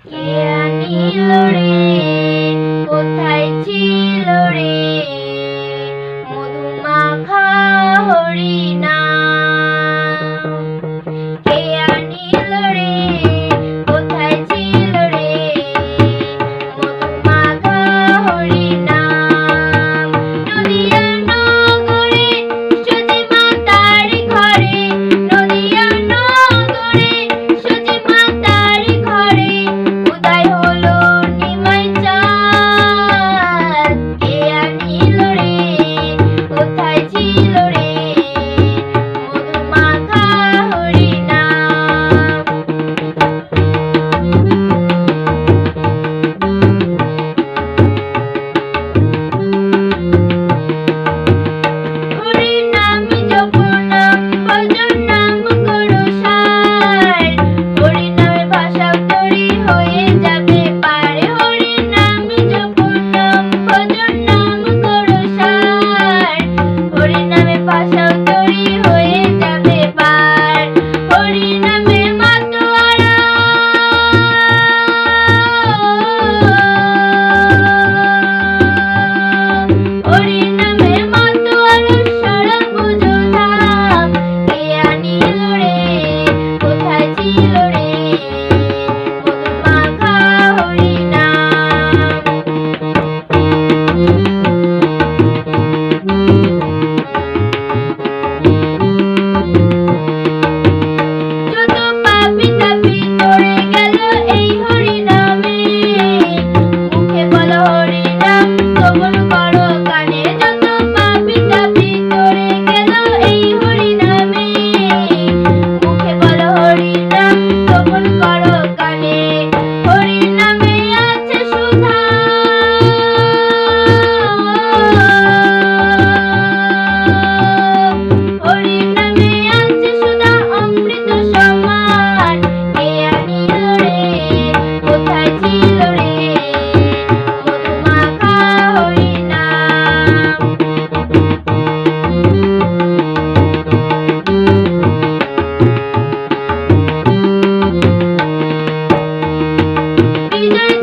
কে আনিল রে, কোথায় ছিল রে মধুমাখা হরিনাম? কে আনিল রে, কোথায় ছিল রে মধুমাখা হরিনাম? নদিয়া নগরে সচিমা তার ঘরে, নদিয়া নগরে সচিমা তার ঘরে উদয় হলো নিমাই চাঁদ। কে আনিল রে, কোথায় ছিল রে মধুমাখা হরিনাম? হরিনাম জপনাম ভজনাম করো সার, হরিনামে ভাষা তরি হয়ে যাবে পার। হরিনাম জপনাম ভজনাম করো সার, হরিনামে ভাষা তরি হয়ে যাবে পার। হরিনামে মাতোয়ারা হরিনামে মাতোয়ারা সারা বুঝো ধাম। কে আনিল রে, কোথায় ছিল রে মধুমাখা হরিনাম? যত পাপী তাপী তরে গেল এই হরিনামে, মুখে বলো হরিনাম শ্রবণ করো কানে। যত পাপী তাপী তরে গেল এই হরিনামে, মুখে বলো হরিনাম শ্রবণ করো কানে। হরিনামে আছে সুধা, হরিনামে আছে সুধা অমৃত সমান। কে আনিল রে, কোথায় ছিল রে মধুমাখা হরিনাম? বিজয়